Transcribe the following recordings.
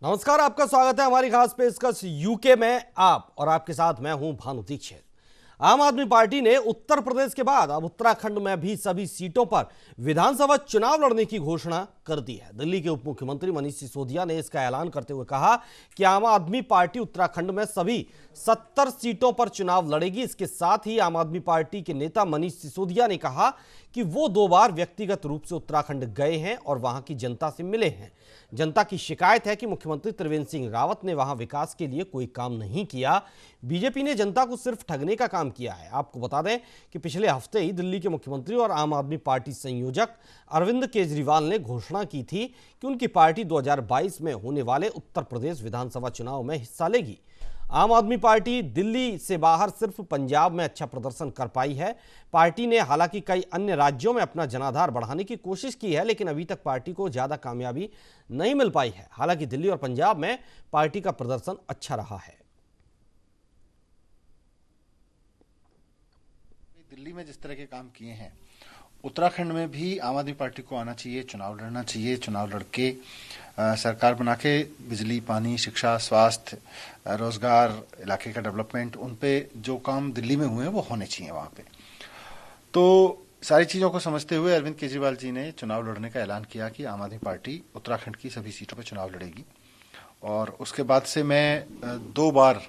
नमस्कार, आपका स्वागत है हमारी खास पेशकश यूके में। आप और आपके साथ मैं हूं भानु दीक्षित। आम आदमी पार्टी ने उत्तर प्रदेश के बाद अब उत्तराखंड में भी सभी सीटों पर विधानसभा चुनाव लड़ने की घोषणा कर दी है। दिल्ली के उप मुख्यमंत्री मनीष सिसोदिया ने इसका ऐलान करते हुए कहा कि आम आदमी पार्टी उत्तराखंड में सभी 70 सीटों पर चुनाव लड़ेगी। इसके साथ ही आम आदमी पार्टी के नेता मनीष सिसोदिया ने कहा कि वो 2 बार व्यक्तिगत रूप से उत्तराखंड गए हैं और वहां की जनता से मिले हैं। जनता की शिकायत है कि मुख्यमंत्री त्रिवेंद्र सिंह रावत ने वहां विकास के लिए कोई काम नहीं किया। बीजेपी ने जनता को सिर्फ ठगने का काम किया है। आपको बता दें कि पिछले हफ्ते ही दिल्ली के मुख्यमंत्री और आम आदमी पार्टी संयोजक अरविंद केजरीवाल ने घोषणा की थी कि उनकी पार्टी 2022 में होने वाले उत्तर प्रदेश विधानसभा चुनाव में हिस्सा लेगी। आम आदमी पार्टी दिल्ली से बाहर सिर्फ पंजाब में अच्छा प्रदर्शन कर पाई है। पार्टी ने हालांकि कई अन्य राज्यों में अपना जनाधार बढ़ाने की कोशिश की है, लेकिन अभी तक पार्टी को ज्यादा कामयाबी नहीं मिल पाई है। हालांकि दिल्ली और पंजाब में पार्टी का प्रदर्शन अच्छा रहा है। दिल्ली में जिस तरह के काम किए हैं, उत्तराखंड में भी आम आदमी पार्टी को आना चाहिए, चुनाव लड़ना चाहिए। चुनाव लड़के सरकार बना के बिजली, पानी, शिक्षा, स्वास्थ्य, रोजगार, इलाके का डेवलपमेंट, उन पे जो काम दिल्ली में हुए हैं वो होने चाहिए वहाँ पे। तो सारी चीज़ों को समझते हुए अरविंद केजरीवाल जी ने चुनाव लड़ने का ऐलान किया कि आम आदमी पार्टी उत्तराखंड की सभी सीटों पर चुनाव लड़ेगी। और उसके बाद से मैं 2 बार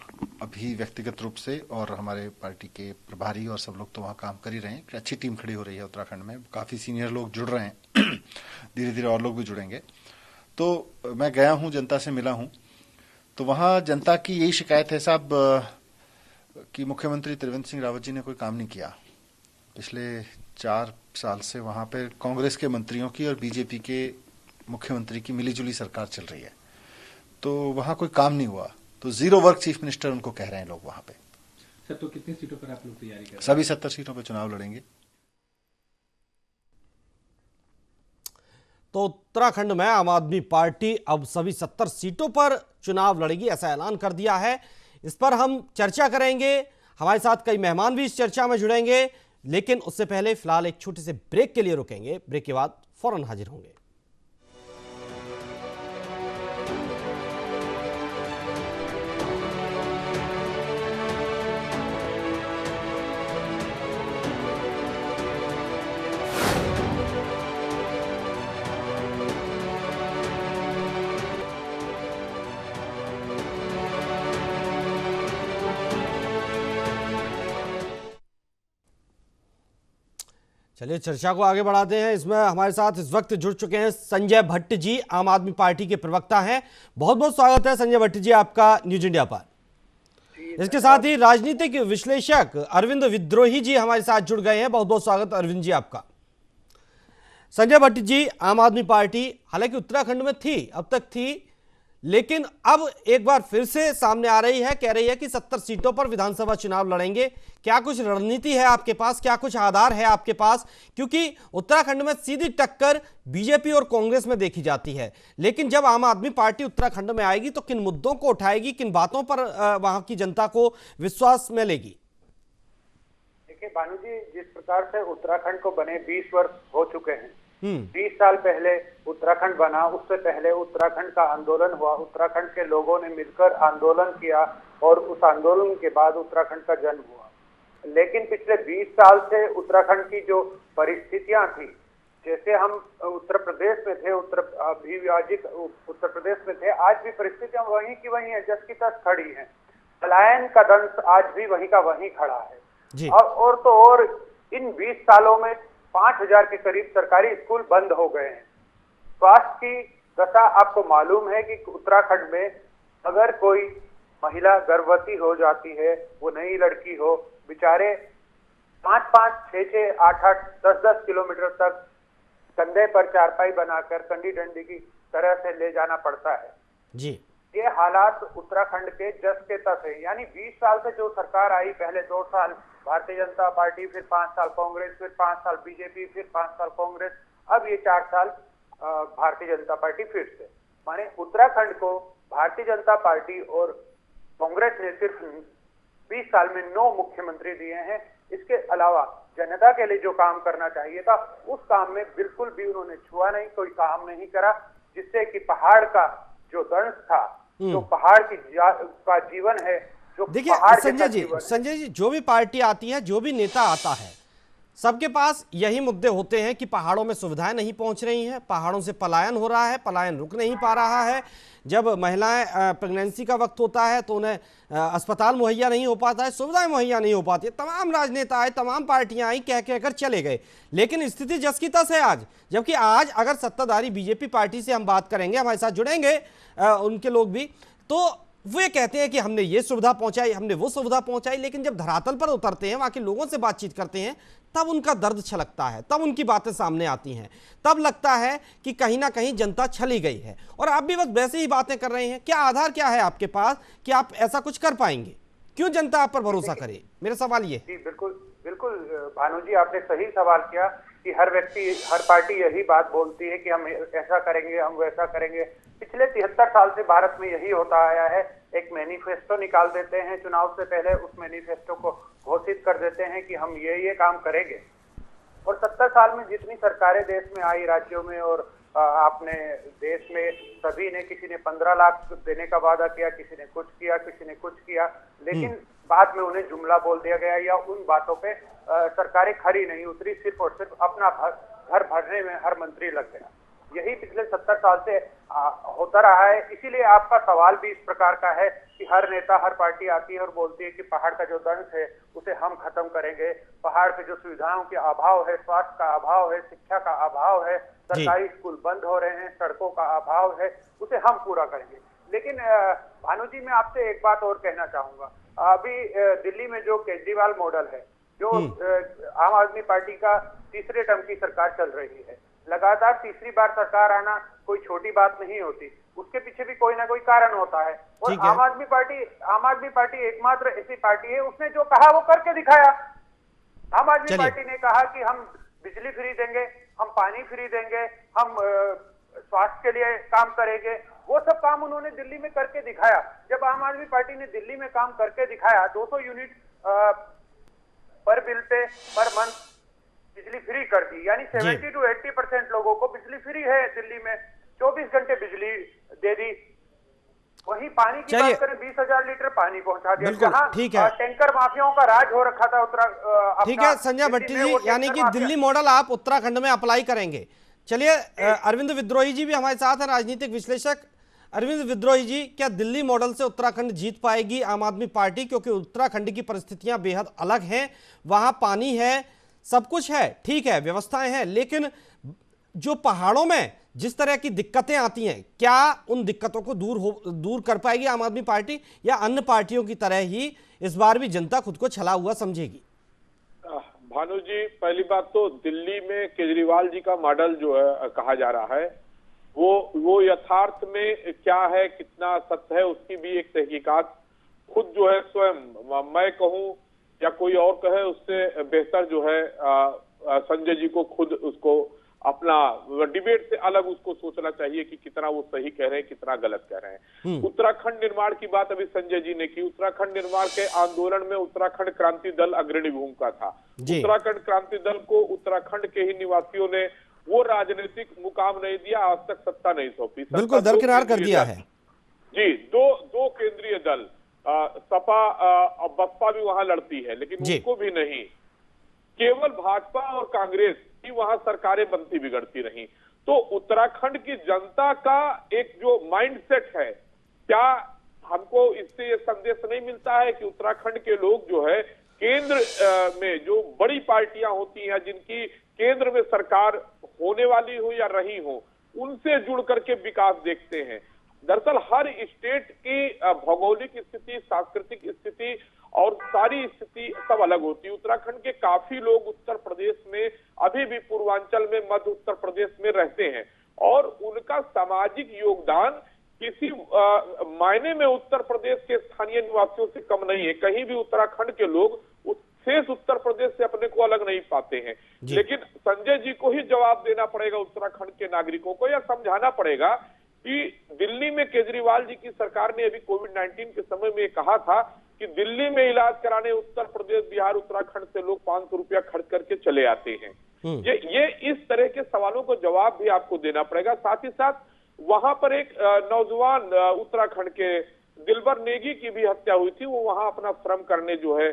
अभी व्यक्तिगत रूप से, और हमारे पार्टी के प्रभारी और सब लोग तो वहाँ काम कर ही रहे हैं। अच्छी टीम खड़ी हो रही है उत्तराखंड में, काफ़ी सीनियर लोग जुड़ रहे हैं धीरे धीरे और लोग भी जुड़ेंगे। तो मैं गया हूँ, जनता से मिला हूँ, तो वहाँ जनता की यही शिकायत है साहब कि मुख्यमंत्री त्रिवेंद्र सिंह रावत जी ने कोई काम नहीं किया। पिछले 4 साल से वहाँ पे कांग्रेस के मंत्रियों की और बीजेपी के मुख्यमंत्री की मिलीजुली सरकार चल रही है, तो वहाँ कोई काम नहीं हुआ। तो जीरो वर्क चीफ मिनिस्टर उनको कह रहे हैं लोग वहाँ पे। सर, तो कितनी सीटों पर आप लोग तैयारी कर रहे हैं? सभी 70 सीटों पे चुनाव लड़ेंगे। तो उत्तराखंड में आम आदमी पार्टी अब सभी 70 सीटों पर चुनाव लड़ेगी, ऐसा ऐलान कर दिया है। इस पर हम चर्चा करेंगे, हमारे साथ कई मेहमान भी इस चर्चा में जुड़ेंगे, लेकिन उससे पहले फिलहाल एक छोटे से ब्रेक के लिए रुकेंगे। ब्रेक के बाद फौरन हाजिर होंगे। चलिए चर्चा को आगे बढ़ाते हैं। इसमें हमारे साथ इस वक्त जुड़ चुके हैं संजय भट्ट जी, आम आदमी पार्टी के प्रवक्ता हैं। बहुत बहुत स्वागत है संजय भट्ट जी आपका न्यूज इंडिया पर। इसके साथ ही राजनीतिक विश्लेषक अरविंद विद्रोही जी हमारे साथ जुड़ गए हैं। बहुत बहुत स्वागत अरविंद जी आपका। संजय भट्ट जी, आम आदमी पार्टी हालांकि उत्तराखंड में थी, अब तक थी, लेकिन अब एक बार फिर से सामने आ रही है, कह रही है कि 70 सीटों पर विधानसभा चुनाव लड़ेंगे। क्या कुछ रणनीति है आपके पास, क्या कुछ आधार है आपके पास? क्योंकि उत्तराखंड में सीधी टक्कर बीजेपी और कांग्रेस में देखी जाती है, लेकिन जब आम आदमी पार्टी उत्तराखंड में आएगी तो किन मुद्दों को उठाएगी, किन बातों पर वहां की जनता को विश्वास में लेगी? देखिए भानु जी, जिस प्रकार से उत्तराखंड को बने 20 वर्ष हो चुके हैं। 20 साल पहले उत्तराखंड बना, उससे पहले उत्तराखंड का आंदोलन हुआ, उत्तराखंड के लोगों ने मिलकर आंदोलन किया और उस आंदोलन के बाद उत्तराखंड का जन्म हुआ। लेकिन पिछले 20 साल से उत्तराखंड की जो परिस्थितियां थी, जैसे हम उत्तर प्रदेश में थे, अविभाजित उत्तर प्रदेश में थे, आज भी परिस्थितियां वहीं की वहीं है, जस की तस खड़ी हैं। पलायन का दंश आज भी वहीं का वहीं खड़ा है। और तो और इन 20 सालों में 5000 के करीब सरकारी स्कूल बंद हो गए हैं। स्वास्थ्य की दशा आपको मालूम है कि उत्तराखंड में अगर कोई महिला गर्भवती हो जाती है, वो नई लड़की हो, बेचारे 5-5, 6-6, 8-8, 10-10 किलोमीटर तक कंधे पर चारपाई बनाकर कंडी डंडी की तरह से ले जाना पड़ता है जी। ये हालात उत्तराखंड के जस के तस है। यानी 20 साल से जो सरकार आई, पहले 2 साल भारतीय जनता पार्टी, फिर 5 साल कांग्रेस, फिर 5 साल बीजेपी, फिर 5 साल कांग्रेस, अब ये 4 साल भारतीय जनता पार्टी फिर से। माने उत्तराखंड को भारतीय जनता पार्टी और कांग्रेस ने सिर्फ 20 साल में 9 मुख्यमंत्री दिए हैं। इसके अलावा जनता के लिए जो काम करना चाहिए था, उस काम में बिल्कुल भी उन्होंने छुआ नहीं, कोई काम नहीं करा, जिससे कि पहाड़ का जो दंश था, जो पहाड़ का जीवन है, जो देखिए पहाड़ संजय जी जो भी पार्टी आती है, जो भी नेता आता है, सबके पास यही मुद्दे होते हैं कि पहाड़ों में सुविधाएं नहीं पहुंच रही हैं, पहाड़ों से पलायन हो रहा है, पलायन रुक नहीं पा रहा है। जब महिलाएं प्रेगनेंसी का वक्त होता है तो उन्हें अस्पताल मुहैया नहीं हो पाता है, सुविधाएं मुहैया नहीं हो पाती है। तमाम राजनेता आए, तमाम पार्टियां आई, कह कहकर चले गए, लेकिन स्थिति जस की तस है आज। जबकि आज अगर सत्ताधारी बीजेपी पार्टी से हम बात करेंगे, हमारे साथ जुड़ेंगे उनके लोग भी, तो वे कहते हैं कि हमने ये सुविधा पहुंचाई, हमने वो सुविधा पहुंचाई, लेकिन जब धरातल पर उतरते हैं, वहां के लोगों से बातचीत करते हैं, तब उनका दर्द छलकता है, तब उनकी बातें सामने आती हैं, तब लगता है कि कहीं ना कहीं जनता छली गई है। और आप भी बस वैसे ही बातें कर रहे हैं। क्या आधार क्या है आपके पास कि आप ऐसा कुछ कर पाएंगे? क्यों जनता आप पर भरोसा करे? मेरा सवाल ये। जी बिल्कुल बिल्कुल भानु जी, आपने सही सवाल किया कि हर व्यक्ति, हर पार्टी यही बात बोलती है कि हम ऐसा करेंगे, हम वैसा करेंगे। पिछले 73 साल से भारत में यही होता आया है। एक मैनिफेस्टो निकाल देते हैं चुनाव से पहले, उस मैनिफेस्टो को घोषित कर देते हैं कि हम ये काम करेंगे। और 70 साल में जितनी सरकारें देश में आई, राज्यों में और आपने देश में, सभी ने, किसी ने 15 लाख देने का वादा किया, किसी ने कुछ किया, किसी ने कुछ किया, लेकिन बाद में उन्हें जुमला बोल दिया गया या उन बातों पे सरकारें खरी नहीं उतरी, सिर्फ और सिर्फ अपना घर भरने में हर मंत्री लग गया। यही पिछले 70 साल से होता रहा है। इसीलिए आपका सवाल भी इस प्रकार का है कि हर नेता, हर पार्टी आती है और बोलती है कि पहाड़ का जो दंश है उसे हम खत्म करेंगे, पहाड़ पे जो सुविधाओं के अभाव है, स्वास्थ्य का अभाव है, शिक्षा का अभाव है, सरकारी स्कूल बंद हो रहे हैं, सड़कों का अभाव है, उसे हम पूरा करेंगे। लेकिन भानु जी, मैं आपसे एक बात और कहना चाहूंगा। अभी दिल्ली में जो केजरीवाल मॉडल है, जो आम आदमी पार्टी का तीसरे टर्म की सरकार चल रही है, लगातार तीसरी बार सरकार आना कोई छोटी बात नहीं होती, उसके पीछे भी कोई ना कोई कारण होता है। और आम आदमी पार्टी एकमात्र ऐसी पार्टी है, उसने जो कहा वो करके दिखाया। आम आदमी पार्टी ने कहा कि हम बिजली फ्री देंगे, हम पानी फ्री देंगे, हम स्वास्थ्य के लिए काम करेंगे। वो सब काम उन्होंने दिल्ली में करके दिखाया। जब आम आदमी पार्टी ने दिल्ली में काम करके दिखाया, 200 यूनिट पर बिल पे पर मंथ बिजली फ्री कर दी, यानी 70 to 80% लोगों को बिजली फ्री है दिल्ली में, 24 घंटे बिजली दे दी। वहीं पानी की बात करें, 20,000 लीटर पानी पहुंचा दिया। जहां टैंकर माफियाओं का राज हो रखा था ठीक है संजय भट्टी जी, यानी कि दिल्ली मॉडल आप उत्तराखंड में अप्लाई करेंगे। चलिए, अरविंद विद्रोही जी भी हमारे साथ हैं, राजनीतिक विश्लेषक। अरविंद विद्रोही जी, क्या दिल्ली मॉडल से उत्तराखंड जीत पाएगी आम आदमी पार्टी? क्योंकि उत्तराखंड की परिस्थितियां बेहद अलग हैं, वहां पानी है, सब कुछ है, ठीक है, व्यवस्थाएं हैं, लेकिन जो पहाड़ों में जिस तरह की दिक्कतें आती हैं, क्या उन दिक्कतों को दूर कर पाएगी आम आदमी पार्टी, या अन्य पार्टियों की तरह ही इस बार भी जनता खुद को छला हुआ समझेगी? भानु जी, पहली बात तो दिल्ली में केजरीवाल जी का मॉडल जो है कहा जा रहा है, वो यथार्थ में क्या है, कितना सत्य है, उसकी भी एक तहकीकात खुद जो है स्वयं मैं कहूं या कोई और कहे उससे बेहतर जो है संजय जी को खुद उसको अपना डिबेट से अलग उसको सोचना चाहिए कि कितना वो सही कह रहे हैं, कितना गलत कह रहे हैं। उत्तराखंड निर्माण की बात अभी संजय जी ने की। उत्तराखंड निर्माण के आंदोलन में उत्तराखंड क्रांति दल अग्रणी भूमिका था। उत्तराखंड क्रांति दल को उत्तराखंड के ही निवासियों ने वो राजनीतिक मुकाम नहीं दिया, आज तक सत्ता नहीं सौंपी, बिल्कुल दरकिनार कर दिया है जी। दो केंद्रीय दल, सपा और बसपा भी वहां लड़ती है, लेकिन उनको भी नहीं, केवल भाजपा और कांग्रेस ही वहां सरकारें बनती बिगड़ती रही। तो उत्तराखंड की जनता का एक जो माइंडसेट है, क्या हमको इससे ये संदेश नहीं मिलता है कि उत्तराखंड के लोग जो है केंद्र में जो बड़ी पार्टियां होती हैं, जिनकी केंद्र में सरकार होने वाली हो या रही हो, उनसे जुड़ करके विकास देखते हैं। दरअसल हर स्टेट की भौगोलिक स्थिति, सांस्कृतिक स्थिति और सारी स्थिति सब अलग होती है। उत्तराखंड के काफी लोग उत्तर प्रदेश में, अभी भी पूर्वांचल में, मध्य उत्तर प्रदेश में रहते हैं और उनका सामाजिक योगदान किसी मायने में उत्तर प्रदेश के स्थानीय निवासियों से कम नहीं है। कहीं भी उत्तराखंड के लोग शेष उत्तर प्रदेश से अपने को अलग नहीं पाते हैं। लेकिन संजय जी को ही जवाब देना पड़ेगा उत्तराखंड के नागरिकों को, या समझाना पड़ेगा कि दिल्ली में केजरीवाल जी की सरकार ने अभी कोविड-19 के समय में कहा था कि दिल्ली में इलाज कराने उत्तर प्रदेश, बिहार, उत्तराखंड से लोग 500 रुपया खर्च करके चले आते हैं। ये इस तरह के सवालों को जवाब भी आपको देना पड़ेगा। साथ ही साथ वहां पर एक नौजवान उत्तराखंड के दिलबर नेगी की भी हत्या हुई थी। वो वहां अपना श्रम करने जो है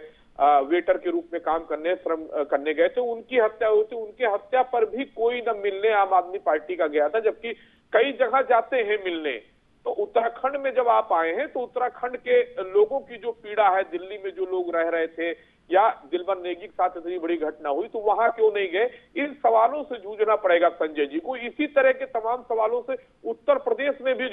वेटर के रूप में काम करने श्रम करने गए थे, उनकी हत्या हुई थी। उनके हत्या पर भी कोई न मिलने आम आदमी पार्टी का गया था, जबकि कई जगह जाते हैं मिलने। तो उत्तराखंड में जब आप आए हैं तो उत्तराखंड के लोगों की जो पीड़ा है, दिल्ली में जो लोग रह रहे थे या दिलबर नेगी के साथ इतनी बड़ी घटना हुई तो वहां क्यों नहीं गए, इन सवालों से जूझना पड़ेगा संजय जी को। इसी तरह के तमाम सवालों से उत्तर प्रदेश में भी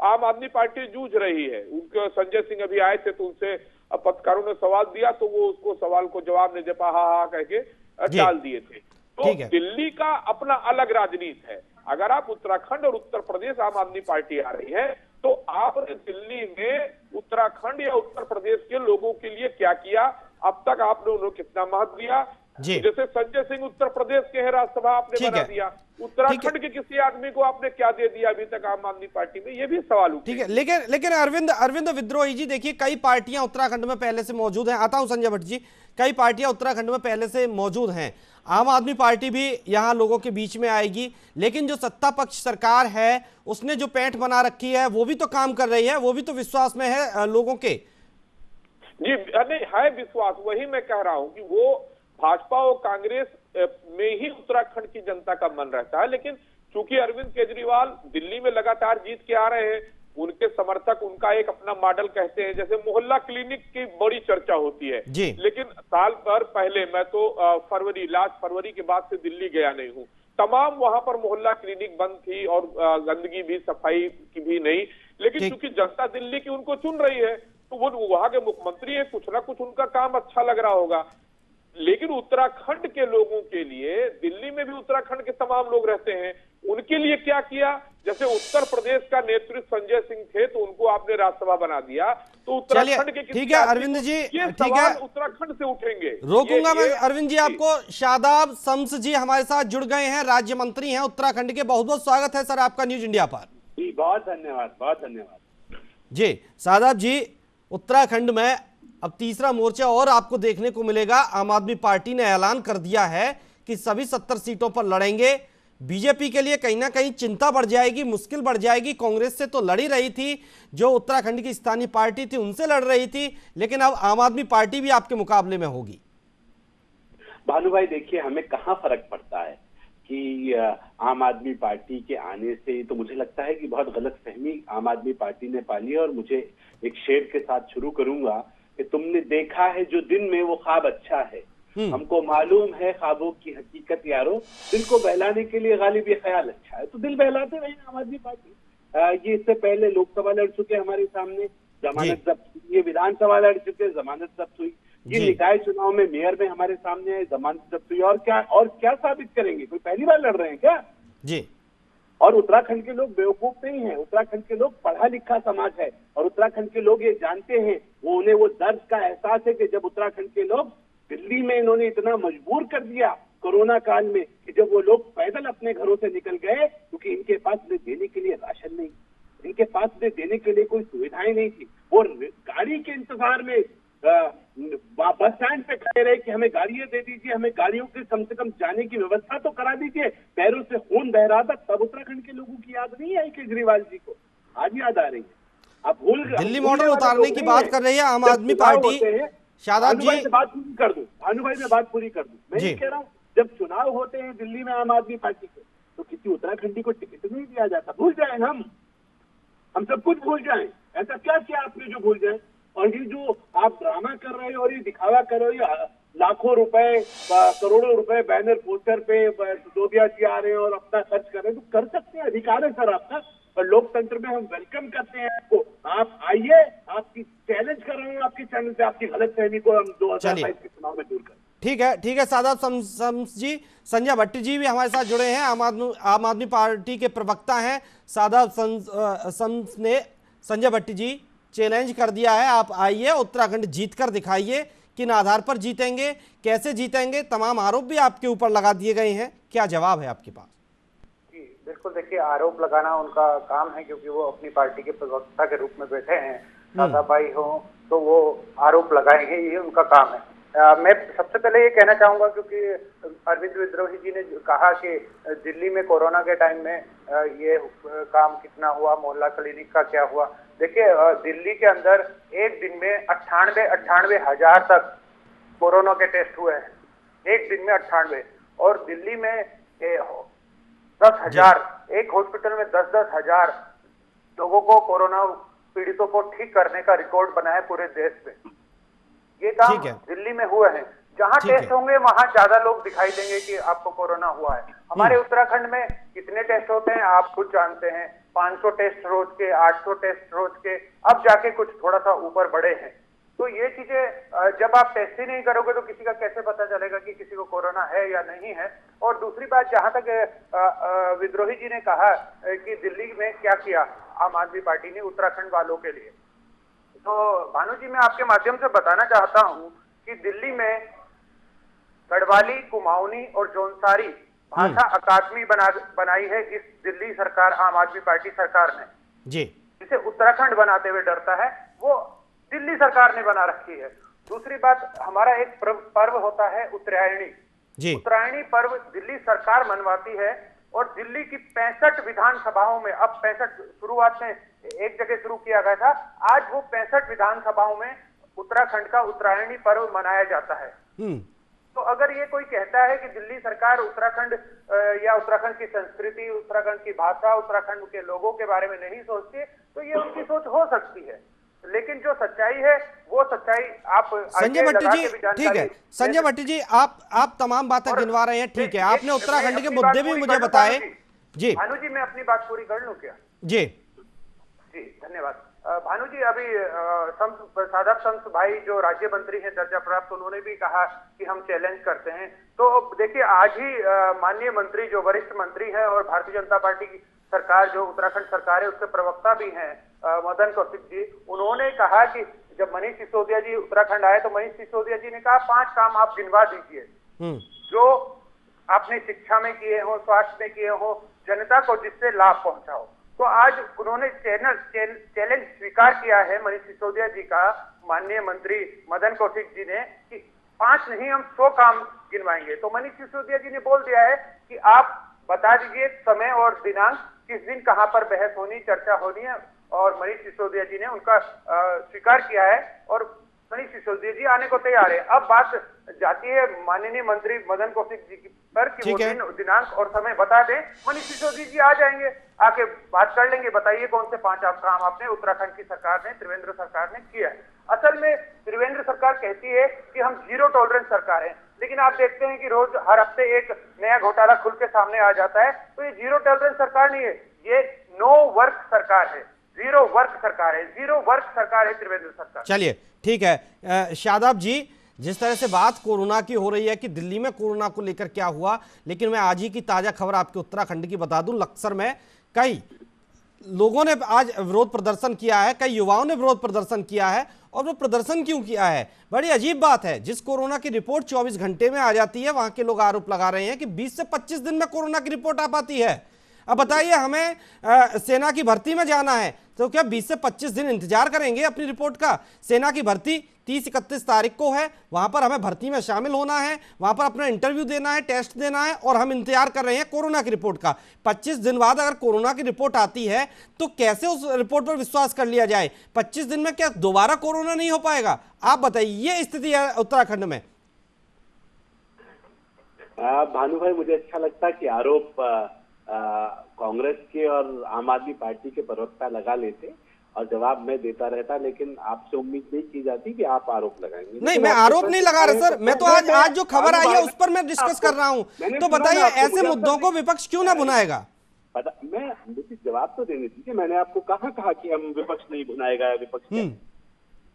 आम आदमी पार्टी जूझ रही है। उनके संजय सिंह अभी आए थे तो उनसे पत्रकारों ने सवाल दिया तो वो उसको सवाल को जवाब नहीं दे पा हा कह के टाल दिए थे। तो दिल्ली का अपना अलग राजनीति है। अगर आप उत्तराखंड और उत्तर प्रदेश आम आदमी पार्टी आ रही है तो आपने दिल्ली में उत्तराखंड या उत्तर प्रदेश के लोगों के लिए क्या किया, अब तक आपने उन्हें कितना महत्व दिया। जैसे संजय सिंह उत्तर प्रदेश के हैं, राज्यसभा आपने बना दिया, उत्तराखंड के किसी आदमी को आपने क्या दे दिया अभी तक आम आदमी पार्टी में, ये भी सवाल उठे। ठीक है, लेकिन अरविंद विद्रोही जी, देखिए कई पार्टियां उत्तराखंड में पहले से मौजूद हैं। आता हूं संजय भट्ट जी, कई पार्टियां उत्तराखंड में पहले से मौजूद हैं। आम आदमी पार्टी भी यहां लोगों के बीच में आएगी, लेकिन जो सत्ता पक्ष सरकार है उसने जो पैठ बना रखी है वो भी तो काम कर रही है, वो भी तो विश्वास में है लोगों के। जी नहीं है विश्वास, वही मैं कह रहा हूं कि वो भाजपा और कांग्रेस में ही उत्तराखंड की जनता का मन रहता है। लेकिन चूंकि अरविंद केजरीवाल दिल्ली में लगातार जीत के आ रहे हैं, उनके समर्थक उनका एक अपना मॉडल कहते हैं। जैसे मोहल्ला क्लिनिक की बड़ी चर्चा होती है, लेकिन साल भर पहले मैं तो लास्ट फरवरी के बाद से दिल्ली गया नहीं हूं, तमाम वहां पर मोहल्ला क्लिनिक बंद थी और गंदगी भी, सफाई की भी नहीं। लेकिन चूंकि जनता दिल्ली की उनको चुन रही है तो वो वहां के मुख्यमंत्री है, कुछ ना कुछ उनका काम अच्छा लग रहा होगा। लेकिन उत्तराखंड के लोगों के लिए, दिल्ली में भी उत्तराखंड के तमाम लोग रहते हैं, उनके लिए क्या किया। जैसे उत्तर प्रदेश का नेतृत्व संजय सिंह थे तो उनको आपने राज्यसभा बना दिया, तो उत्तराखंड के ठीक है अरविंद जी, ठीक है, उत्तराखंड से उठेंगे। रोकूंगा मैं अरविंद जी आपको। शादाब शम्स जी हमारे साथ जुड़ गए हैं, राज्य मंत्री हैं उत्तराखंड के। बहुत बहुत स्वागत है सर आपका न्यूज इंडिया पर। जी बहुत धन्यवाद, बहुत धन्यवाद जी। शादाब जी, उत्तराखंड में अब तीसरा मोर्चा और आपको देखने को मिलेगा। आम आदमी पार्टी ने ऐलान कर दिया है कि सभी 70 सीटों पर लड़ेंगे। बीजेपी के लिए कहीं ना कहीं चिंता बढ़ जाएगी, मुश्किल बढ़ जाएगी। कांग्रेस से तो लड़ी रही थी, जो उत्तराखंड की स्थानीय पार्टी थी उनसे लड़ रही थी, लेकिन अब आम आदमी पार्टी भी आपके मुकाबले में होगी। भानु भाई देखिए, हमें कहाँ फर्क पड़ता है कि आम आदमी पार्टी के आने से, तो मुझे लगता है कि बहुत गलत फहमी आम आदमी पार्टी ने पाली है। और मुझे एक शेर के साथ शुरू करूंगा कि तुमने देखा है जो दिन में वो ख्वाब अच्छा है, हमको मालूम है ख्वाबों की हकीकत यारो, दिल को बहलाने के लिए गालिब ये ख्याल अच्छा है। तो दिल बहलाते रहे आम आदमी पार्टी। ये इससे पहले लोकसभा लड़ चुके हमारे सामने, जमानत जब्त, ये विधानसभा लड़ चुके, जमानत जब्त हुई, ये निकाय चुनाव में मेयर में हमारे सामने आए, जमानत जब्त हुई। और क्या साबित करेंगे, कोई पहली बार लड़ रहे हैं क्या जी। और उत्तराखंड के लोग बेवकूफ नहीं है, उत्तराखंड के लोग पढ़ा लिखा समाज है और उत्तराखंड के लोग ये जानते हैं, उन्हें वो दर्द का एहसास है कि जब उत्तराखंड के लोग दिल्ली में इन्होंने इतना मजबूर कर दिया कोरोना काल में कि जब वो लोग पैदल अपने घरों से निकल गए, क्योंकि इनके पास देने के लिए राशन नहीं, इनके पास देने के लिए कोई सुविधाएं नहीं थी, वो गाड़ी के इंतजार में बस स्टैंड पे खड़े रहे कि हमें गाड़ियां दे दीजिए, हमें गाड़ियों के कम से कम जाने की व्यवस्था तो करा दीजिए। पैरों से खून बह रहा था, तब उत्तराखंड के लोगों की याद नहीं आई केजरीवाल जी को, आज याद आ रही है। अब दिल्ली मॉडल उतारने की बात कर रही है आम आदमी पार्टी। शादाब जी बात पूरी कर दूं, भानु भाई मैं बात पूरी कर दूं। मैं ये कह रहा हूँ, जब चुनाव होते हैं दिल्ली में आम आदमी पार्टी के, तो किसी उत्तराखंडी को टिकट नहीं दिया जाता। भूल जाए हम सब कुछ भूल जाएं। ऐसा क्या किया आपने जो भूल जाए? और ये जो आप ड्रामा कर रहे हो और ये दिखावा कर रहे हो, लाखों रुपए, करोड़ों रुपए बैनर पोस्टर पे जोदिया जी आ रहे हैं और अपना खर्च कर रहे हैं, तो कर सकते हैं, अधिकार है सर आपका। और लोकतंत्र में हम वेलकम करते हैं आपको, आप आइए, आपकी चैलेंज कर रहे हैं आपके चैनल पे, आपकी गलतफहमी को हम 2022 के चुनाव में दूर करें। ठीक है शादाब शम्स जी। संजय भट्ट जी भी हमारे साथ जुड़े हैं, आम आदमी पार्टी के प्रवक्ता हैं। शादाब शम्स ने संजय भट्ट जी चैलेंज कर दिया है, आप आइए, उत्तराखंड जीत कर दिखाइए। किन आधार पर जीतेंगे, कैसे जीतेंगे, तमाम आरोप भी आपके ऊपर लगा दिए गए हैं, क्या जवाब है आपके पास? जी बिल्कुल, देखिए आरोप लगाना उनका काम है, क्योंकि वो अपनी पार्टी के प्रवक्ता के रूप में बैठे हैं। दादा भाई हो तो वो आरोप लगाएंगे, ये उनका काम है। मैं सबसे पहले ये कहना चाहूंगा, क्योंकि अरविंद विद्रोही जी ने कहा कि दिल्ली में कोरोना के टाइम में ये काम कितना हुआ, मोहल्ला क्लिनिक का क्या हुआ। देखिए, दिल्ली के अंदर एक दिन में 98 हजार तक कोरोना के टेस्ट हुए हैं, एक दिन में 98। और दिल्ली में 10,000, एक हॉस्पिटल में 10-10 हजार लोगों को, कोरोना पीड़ितों को ठीक करने का रिकॉर्ड बना है पूरे देश में। ये काम दिल्ली में हुए हैं। जहां टेस्ट होंगे वहां ज्यादा लोग दिखाई देंगे कि आपको कोरोना हुआ है। हमारे उत्तराखंड में कितने टेस्ट होते हैं आप खुद जानते हैं, 500 टेस्ट रोज के, 800 टेस्ट रोज के, अब जाके कुछ थोड़ा सा ऊपर बढ़े हैं। तो ये चीजें जब आप टेस्ट ही नहीं करोगे तो किसी का कैसे पता चलेगा कि किसी को कोरोना है या नहीं है। और दूसरी बात, जहां तक विद्रोही जी ने कहा कि दिल्ली में क्या किया आम आदमी पार्टी ने उत्तराखंड वालों के लिए, तो भानु जी मैं आपके माध्यम से बताना चाहता हूं कि दिल्ली में गढ़वाली, कुमाऊनी और जौनसारी भाषा अकादमी बनाई है इस दिल्ली सरकार, आम आदमी पार्टी सरकार ने जी, जिसे उत्तराखंड बनाते हुए डरता है, वो दिल्ली सरकार ने बना रखी है। दूसरी बात, हमारा एक पर्व होता है उत्तरायणी। उत्तरायणी पर्व दिल्ली सरकार मनवाती है और दिल्ली की 65 विधानसभाओं में, अब 65 शुरुआत में एक जगह शुरू किया गया था, आज वो 65 विधानसभाओं में उत्तराखंड का उत्तरायणी पर्व मनाया जाता है। तो अगर ये कोई कहता है कि दिल्ली सरकार उत्तराखंड या उत्तराखंड की संस्कृति, उत्तराखंड की भाषा, उत्तराखंड के लोगों के बारे में नहीं सोचती, तो ये उनकी सोच हो सकती है। लेकिन जो सच्चाई है वो सच्चाई आप संजय भट्टी जी, ठीक है संजय भट्टी जी, आप तमाम बातें गिनवा रहे हैं, ठीक है, आपने उत्तराखंड के मुद्दे भी मुझे बताए। जी भानु जी, मैं अपनी बात पूरी कर लूं क्या? जी जी धन्यवाद। भानु जी, अभी साधक संत भाई जो राज्य मंत्री हैं दर्जा प्राप्त, उन्होंने भी कहा कि हम चैलेंज करते हैं। तो देखिए, आज ही माननीय मंत्री जो वरिष्ठ मंत्री है और भारतीय जनता पार्टी की सरकार जो उत्तराखंड सरकार है उसके प्रवक्ता भी हैं मदन कौशिक जी, उन्होंने कहा कि जब मनीष सिसोदिया जी उत्तराखंड आए तो मनीष सिसोदिया जी ने कहा 5 काम आप गिनवा दीजिए जो आपने शिक्षा में किए हो, स्वास्थ्य में किए हो, जनता को जिससे लाभ पहुंचा हो। तो आज उन्होंने चैलेंज स्वीकार किया है मनीष सिसोदिया जी का, माननीय मंत्री मदन कौशिक जी ने, कि 5 नहीं हम 100 काम गिनवाएंगे। तो मनीष सिसोदिया जी ने बोल दिया है कि आप बता दीजिए समय और दिनांक, किस दिन कहां पर बहस होनी, चर्चा होनी है। और मनीष सिसोदिया जी ने उनका स्वीकार किया है और मनीष सिसोदिया जी आने को तैयार है। अब बात जाती है माननीय मंत्री मदन कौशिक जी पर कि वो दिनांक और समय बता दें। मनीष सिसोदिया जी आ जाएंगे, आके बात कर लेंगे, बताइए कौन से 5 काम आपने उत्तराखंड की सरकार ने, त्रिवेंद्र सरकार ने किया है। असल में त्रिवेंद्र सरकार कहती है कि हम जीरो टॉलरेंस सरकार है, लेकिन आप देखते हैं कि रोज हर हफ्ते एक नया घोटाला खुल के सामने आ जाता है। तो ये जीरो टॉलरेंस सरकार नहीं है, ये नो वर्क सरकार है, जीरो वर्क सरकार है, जीरो वर्क सरकार है त्रिवेंद्र सरकार। चलिए ठीक है शादाब जी, जिस तरह से बात कोरोना की हो रही है कि दिल्ली में कोरोना को लेकर क्या हुआ, लेकिन मैं आज ही की ताजा खबर आपके उत्तराखंड की बता दूं। लक्सर में कई लोगों ने आज विरोध प्रदर्शन किया है, कई युवाओं ने विरोध प्रदर्शन किया है। और वो प्रदर्शन क्यों किया है, बड़ी अजीब बात है। जिस कोरोना की रिपोर्ट 24 घंटे में आ जाती है, वहां के लोग आरोप लगा रहे हैं कि 20 से 25 दिन में कोरोना की रिपोर्ट आ पाती है। अब बताइए, हमें सेना की भर्ती में जाना है तो क्या 20 से 25 दिन इंतजार करेंगे अपनी रिपोर्ट का? सेना की भर्ती 30-31 तारीख को है, वहां पर हमें भर्ती में शामिल होना है, वहां पर अपना इंटरव्यू देना है, टेस्ट देना है, और हम इंतजार कर रहे हैं कोरोना की रिपोर्ट का। 25 दिन बाद अगर कोरोना की रिपोर्ट आती है तो कैसे उस रिपोर्ट पर विश्वास कर लिया जाए? 25 दिन में क्या दोबारा कोरोना नहीं हो पाएगा? आप बताइए, ये स्थिति है उत्तराखंड में। भानु भाई, मुझे अच्छा लगता है कि आरोप कांग्रेस के और आम आदमी पार्टी के प्रवक्ता लगा लेते और जवाब मैं देता रहता, लेकिन आपसे उम्मीद नहीं की जाती कि आप आरोप लगाएंगे। नहीं, मैं आरोप नहीं लगा रहा सर, मैं तो आज जो खबर आई है उस पर मैं डिस्कस कर रहा हूं। तो बताइए, ऐसे मुद्दों को विपक्ष क्यों ना भुनाएगा? मुझे जवाब तो देने दीजिए। मैंने आपको कहा कि हम विपक्ष नहीं भुनाएगा, विपक्ष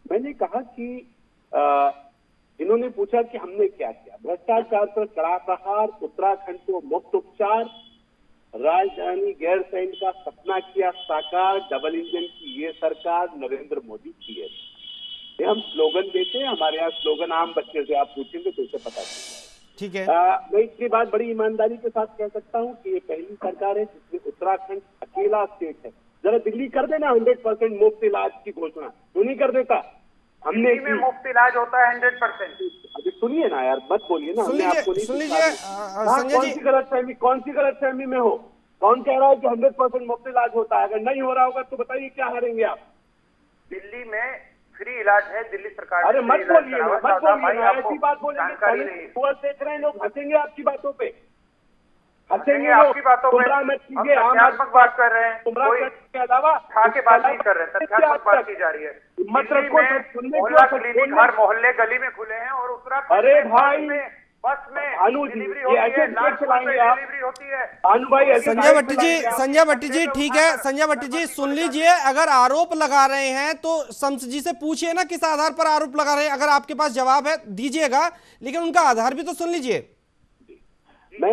मैंने कहा कि इन्होंने पूछा कि हमने क्या किया। भ्रष्टाचार पर कड़ा प्रहार, उत्तराखंड को मुफ्त उपचार, राजधानी गैर सैन्य का सपना किया साकार, डबल इंजन की ये सरकार नरेंद्र मोदी की है। ये हम स्लोगन देते हैं, हमारे यहाँ स्लोगन आम बच्चे से आप पूछेंगे तो उसे पता चलेगा। ठीक है, मैं इतनी बात बड़ी ईमानदारी के साथ कह सकता हूँ कि ये पहली सरकार है जिसमें उत्तराखंड अकेला स्टेट है। जरा दिल्ली कर देना 100% मुफ्त इलाज की घोषणा, क्यों नहीं कर देता? हमने में मुफ्त इलाज होता है 100%। अभी सुनिए ना यार, मत बोलिए ना। सुन लीजिए संजय जी, कौन सी गलतफहमी में हो? कौन कह रहा है कि 100% मुफ्त इलाज होता है? अगर नहीं हो रहा होगा तो बताइए क्या हारेंगे आप? दिल्ली में फ्री इलाज है, दिल्ली सरकार। अरे मत बोलिए ना, मत बोलिए ना, ऐसी बात बोलेंगे देख रहे हैं लोग, हंसेंगे आपकी बातों पे, हंसेंगे आपकी बातों पे। गुमराह मत कीजिए, तथ्यात्मक बात कर रहे हैं, गुमराह के अलावा के बात नहीं कर रहे हैं, तथ्यात्मक बात की जा रही है। मत रखो, मोहल्ला क्लिनिक हर मोहल्ले गली में खुले हैं और उत्तराखंड अरे भाई बस में अनुज डिलीवरी होती है, डिलीवरी होती है। अनु भाई, संजय भट्टी जी ठीक है, संजय भट्टी जी सुन लीजिए, अगर आरोप लगा रहे हैं तो शम्स जी से पूछिए ना किस आधार पर आरोप लगा रहे हैं। अगर आपके पास जवाब है दीजिएगा, लेकिन उनका आधार भी तो सुन लीजिए। मैं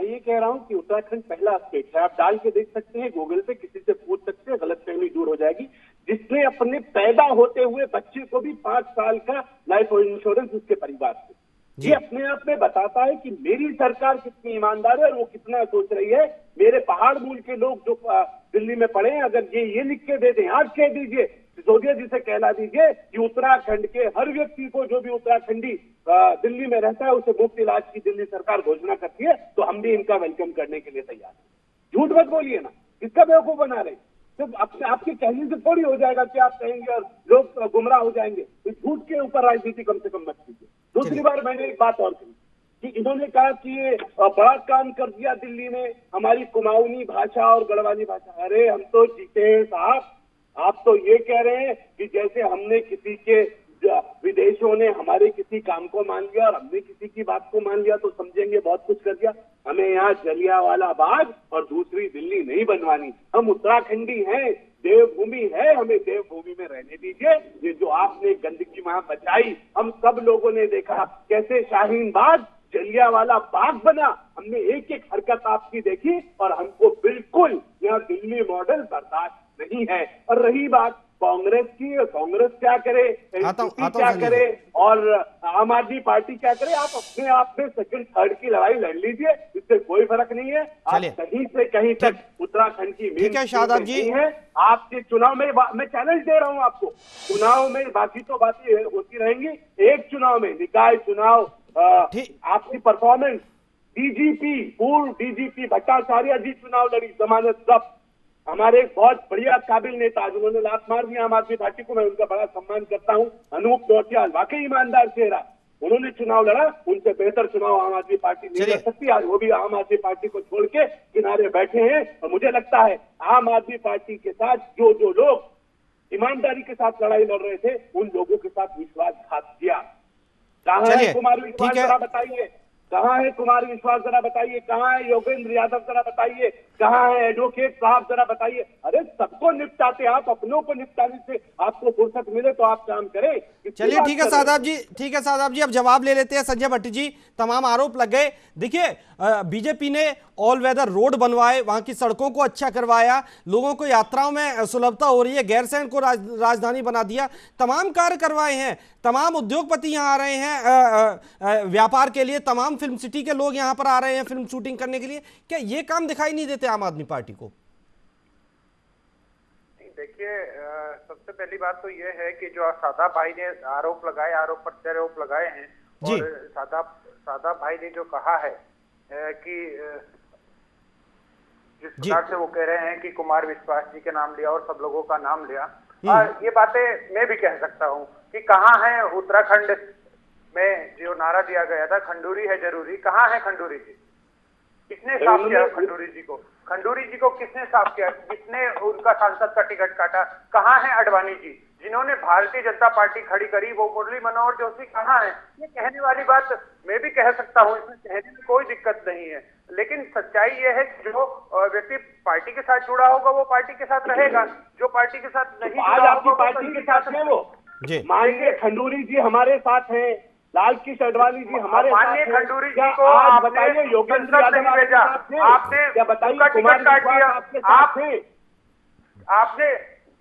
ये कह रहा हूं कि उत्तराखंड पहला स्टेट है, आप डाल के देख सकते हैं, गूगल पे किसी से पूछ सकते हैं, गलतफहमी दूर हो जाएगी। जिसने अपने पैदा होते हुए बच्चे को भी 5 साल का लाइफ इंश्योरेंस उसके परिवार से, ये अपने आप में बताता है कि मेरी सरकार कितनी ईमानदार है और वो कितना सोच रही है। मेरे पहाड़ मूल के लोग जो दिल्ली में पड़े हैं, अगर ये लिख के दे दें, आज कह दीजिए, सिसोदिया जी से कहला दीजिए कि उत्तराखंड के हर व्यक्ति को, जो भी उत्तराखंडी दिल्ली में रहता है, उसे मुफ्त इलाज की दिल्ली सरकार घोषणा करती है, तो हम भी इनका वेलकम करने के लिए तैयार हैं। झूठ मत बोलिए ना, किसका बेवकूफ बना रहे? सिर्फ आपके कहने से थोड़ी हो जाएगा कि आप कहेंगे और लोग गुमराह हो जाएंगे। तो झूठ के ऊपर राजनीति कम से कम मत कीजिए। दूसरी बार मैंने एक बात और कही कि इन्होंने कहा कि ये बड़ा काम कर दिया दिल्ली ने, हमारी कुमाऊनी भाषा और गढ़वाली भाषा। अरे हम तो जीते हैं साहब, आप तो ये कह रहे हैं कि जैसे हमने किसी के, विदेशों ने हमारे किसी काम को मान लिया और हमने किसी की बात को मान लिया तो समझेंगे बहुत कुछ कर दिया। हमें यहाँ जलियांवाला बाग और दूसरी दिल्ली नहीं बनवानी। हम उत्तराखंडी हैं, देवभूमि है, हमें देवभूमि में रहने दीजिए। ये जो आपने गंदगी वहां बचाई, हम सब लोगों ने देखा कैसे शाहीन बाग जलियांवाला बाग बना। हमने एक एक हरकत आपकी देखी और हमको बिल्कुल यहाँ दिल्ली मॉडल बर्दाश्त नहीं है। और रही बात कांग्रेस की, कांग्रेस क्या करे, एनसीपी क्या करे और आम आदमी पार्टी क्या करे, आप अपने आप में सेकंड थर्ड की लड़ाई लड़ लीजिए, इससे कोई फर्क नहीं है। आप कहीं से कहीं तक उत्तराखंड की ठीक है शादाब जी है। आपके चुनाव में मैं चैलेंज दे रहा हूं आपको, चुनाव में बाकी तो बातें होती रहेंगी, एक चुनाव में निकाय चुनाव आपकी परफॉर्मेंस, डीजीपी पूर्व डीजीपी भट्टाचार्य जी चुनाव लड़ी, जमानत जब्त, हमारे एक बहुत बढ़िया काबिल नेता, जिन्होंने लात मार दिया आम आदमी पार्टी को, मैं उनका बड़ा सम्मान करता हूं, अनूप नौटियाल, वाकई ईमानदार चेहरा, उन्होंने चुनाव लड़ा, उनसे बेहतर चुनाव आम आदमी पार्टी नहीं कर सकती। आज वो भी आम आदमी पार्टी को छोड़ के किनारे बैठे हैं और मुझे लगता है आम आदमी पार्टी के साथ जो लोग ईमानदारी के साथ लड़ाई लड़ रहे थे, उन लोगों के साथ विश्वासघात किया। कहाँ है कुमार विश्वास, जरा बताइए, कहाँ है कुमार विश्वास, जरा बताइए, कहाँ है योगेंद्र यादव, जरा बताइए, कहाँ है एडवोकेट साहब, जरा बताइए। अरे सबको निपटाते आप, अपनों को निपटाने से आपको फुर्सत मिले तो आप काम करें। चलिए ठीक है शादाब जी, ठीक है शादाब जी, अब जवाब ले लेते हैं। संजय भट्टी जी, तमाम आरोप लग गए। देखिए बीजेपी ने ऑल वेदर रोड बनवाए, वहां की सड़कों को अच्छा करवाया, लोगों को यात्राओं में सुलभता हो रही है, गैरसैंण को राजधानी बना दिया, तमाम कार्य करवाए हैं, तमाम उद्योगपति यहाँ आ रहे हैं व्यापार के लिए, तमाम फिल्म सिटी के लोग यहाँ पर आ रहे हैं फिल्म शूटिंग करने के लिए। क्या ये काम दिखाई नहीं देते आम आदमी पार्टी को? देखिए सबसे पहली बात तो ये है कि जो शादाब भाई ने आरोप लगाए, आरोप प्रत्यारोप लगाए हैं, और शादाब भाई ने जो कहा है कि जिस प्रकार से वो कह रहे हैं कि कुमार विश्वास जी के नाम लिया और सब लोगों का नाम लिया, ये बातें मैं भी कह सकता हूँ कि कहाँ है उत्तराखंड में जो नारा दिया गया था, खंडूरी है जरूरी, कहाँ है खंडूरी जी? किसने साफ किया खंडूरी जी को? खंडूरी जी को किसने साफ किया? किसने उनका सांसद का टिकट काटा? कहाँ है अडवाणी जी जिन्होंने भारतीय जनता पार्टी खड़ी करी? वो मुरली मनोहर जोशी कहाँ है? ये कहने वाली बात मैं भी कह सकता हूँ, इसमें कहने में कोई दिक्कत नहीं है, लेकिन सच्चाई ये है कि जो व्यक्ति पार्टी के साथ जुड़ा होगा वो पार्टी के साथ रहेगा, जो पार्टी के साथ नहीं जुड़ा होगा पार्टी के साथ है वो। माननीय खंडूरी जी हमारे साथ हैं, लाल कृष्ण अडवाणी जी हमारे माननीय खंडूरी जी को आप बताइए, योगेंद्र यादव नहीं भेजा, आपने उनका टिकट काट दिया, आपने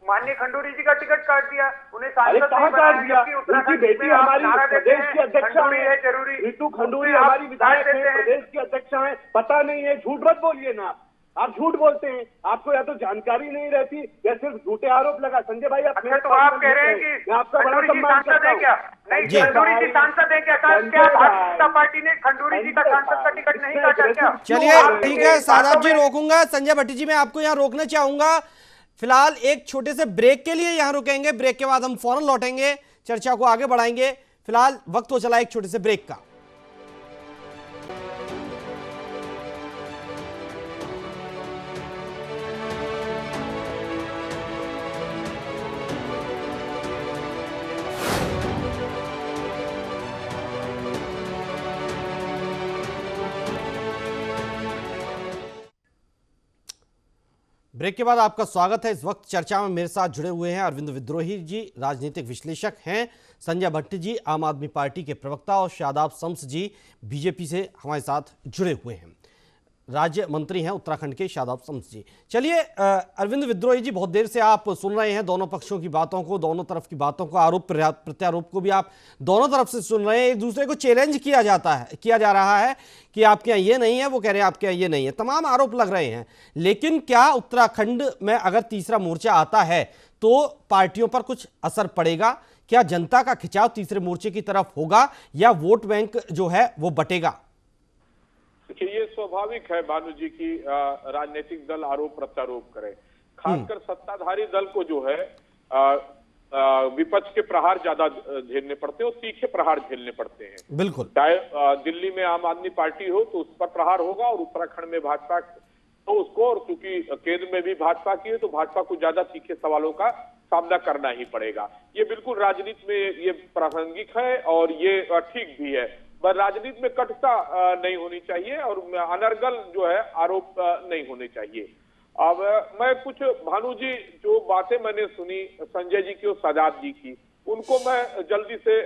माननीय खंडूरी जी का टिकट काट दिया, उन्हें सांसद नहीं बनाया, उनकी बेटी हमारी प्रदेश की अध्यक्षा है जरूरी, ऋतु खंडूरी हमारी विधायक है, प्रदेश की अध्यक्षा है, पता नहीं है, झूठ मत बोलिए ना। आप झूठ बोलते हैं, आपको या तो जानकारी नहीं रहती या सिर्फ झूठे आरोप लगा। संजय भाई, अच्छा, तो आप कह रहे हैं कि मैं आपका बड़ा सम्मान करता हूं। क्या नहीं, खंडूरी जी सांसद है क्या? क्या भारतीय जनता पार्टी ने खंडूरी जी का सांसद का टिकट नहीं काटा क्या? चलिए ठीक है शादाब जी, रोकूंगा। संजय भट्टी जी, मैं आपको यहाँ रोकना चाहूंगा। फिलहाल एक छोटे से ब्रेक के लिए यहाँ रुकेंगे, ब्रेक के बाद हम फौरन लौटेंगे, चर्चा को आगे बढ़ाएंगे। फिलहाल वक्त हो चला एक छोटे से ब्रेक का। ब्रेक के बाद आपका स्वागत है। इस वक्त चर्चा में मेरे साथ जुड़े हुए हैं अरविंद विद्रोही जी, राजनीतिक विश्लेषक हैं, संजय भट्टी जी, आम आदमी पार्टी के प्रवक्ता, और शादाब शम्स जी बीजेपी से हमारे साथ जुड़े हुए हैं। राज्य मंत्री हैं उत्तराखंड के शादाब शम्स जी। चलिए अरविंद विद्रोही जी, बहुत देर से आप सुन रहे हैं दोनों पक्षों की बातों को, दोनों तरफ की बातों को, आरोप प्रत्यारोप को भी आप दोनों तरफ से सुन रहे हैं। एक दूसरे को चैलेंज किया जा रहा है कि आपके यहाँ ये नहीं है, वो कह रहे हैं आपके यहाँ ये नहीं है, तमाम आरोप लग रहे हैं। लेकिन क्या उत्तराखंड में अगर तीसरा मोर्चा आता है तो पार्टियों पर कुछ असर पड़ेगा? क्या जनता का खिंचाव तीसरे मोर्चे की तरफ होगा या वोट बैंक जो है वो बटेगा? देखिए, ये स्वाभाविक है भानु जी की राजनीतिक दल आरोप प्रत्यारोप करे, खासकर सत्ताधारी दल को जो है विपक्ष के प्रहार ज्यादा झेलने पड़ते हैं और तीखे प्रहार झेलने पड़ते हैं। बिल्कुल। दिल्ली में आम आदमी पार्टी हो तो उस पर प्रहार होगा, और उत्तराखंड में भाजपा तो उसको, और क्योंकि केंद्र में भी भाजपा की है तो भाजपा को ज्यादा तीखे सवालों का सामना करना ही पड़ेगा। ये बिल्कुल राजनीति में ये प्रासंगिक है और ये ठीक भी है, पर राजनीति में कटुता नहीं होनी चाहिए और अनर्गल जो है आरोप नहीं होने चाहिए। अब मैं कुछ भानु जी जो बातें मैंने सुनी संजय जी की और शादाब जी की, उनको मैं जल्दी से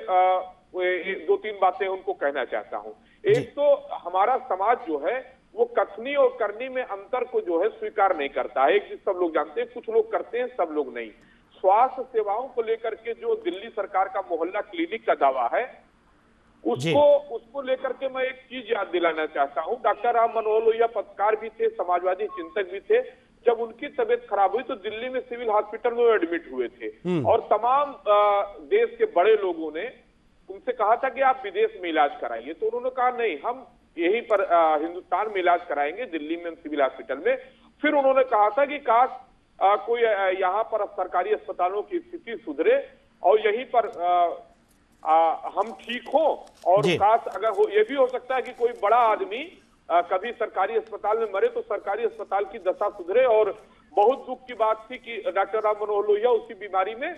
2-3 बातें उनको कहना चाहता हूं। एक तो हमारा समाज जो है वो कथनी और करनी में अंतर को जो है स्वीकार नहीं करता है। एक चीज सब लोग जानते हैं, कुछ लोग करते हैं, सब लोग नहीं। स्वास्थ्य सेवाओं को लेकर के जो दिल्ली सरकार का मोहल्ला क्लिनिक का दावा है, उसको लेकर के मैं एक चीज याद दिलाना चाहता हूं। डॉक्टर राम मनोहर लोहिया पत्रकार भी थे, समाजवादी चिंतक भी थे। जब उनकी तबीयत खराब हुई तो दिल्ली में सिविल हॉस्पिटल में एडमिट हुए थे, और तमाम देश के बड़े लोगों ने उनसे कहा था कि आप विदेश में इलाज कराइए, तो उन्होंने कहा नहीं, हम यहीं पर हिंदुस्तान में इलाज कराएंगे, दिल्ली में सिविल हॉस्पिटल में। फिर उन्होंने कहा था कि काश कोई यहाँ पर सरकारी अस्पतालों की स्थिति सुधरे और यहीं पर हम ठीक हो, और काश अगर हो, ये भी हो सकता है कि कोई बड़ा आदमी कभी सरकारी अस्पताल में मरे तो सरकारी अस्पताल की दशा सुधरे। और बहुत दुख की बात थी कि डॉक्टर राम मनोहर लोहिया उसी बीमारी में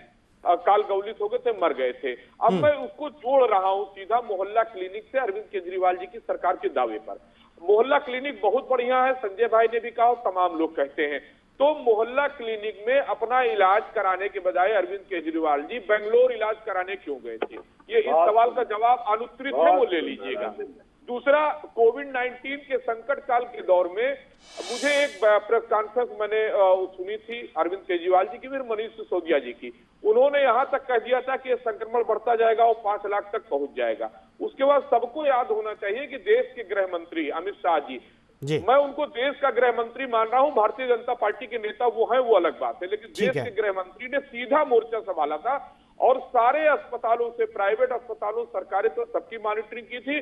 काल गौलित हो गए थे, मर गए थे। अब मैं उसको जोड़ रहा हूं सीधा मोहल्ला क्लिनिक से अरविंद केजरीवाल जी की सरकार के दावे पर। मोहल्ला क्लिनिक बहुत बढ़िया है, संजय भाई ने भी कहा, तमाम लोग कहते हैं। तो मोहल्ला क्लिनिक में अपना इलाज कराने के बजाय अरविंद केजरीवाल जी बेंगलोर इलाज कराने क्यों गए थे? ये इस सवाल का जवाब अनुत्तरित है, वो ले लीजिएगा। दूसरा, कोविड-19 के संकट काल के दौर में मुझे एक प्रेस कॉन्फ्रेंस मैंने सुनी थी अरविंद केजरीवाल जी की, फिर मनीष सिसोदिया जी की। उन्होंने यहां तक कह दिया था कि ये संक्रमण बढ़ता जाएगा और 5 लाख तक पहुंच जाएगा। उसके बाद सबको याद होना चाहिए कि देश के गृह मंत्री अमित शाह जी, मैं उनको देश का गृह मंत्री मान रहा हूं, भारतीय जनता पार्टी के नेता वो है, वो अलग बात है, लेकिन देश के गृह मंत्री ने सीधा मोर्चा संभाला था और सारे अस्पतालों से, प्राइवेट अस्पतालों, सरकारी, तो सबकी मॉनिटरिंग की थी।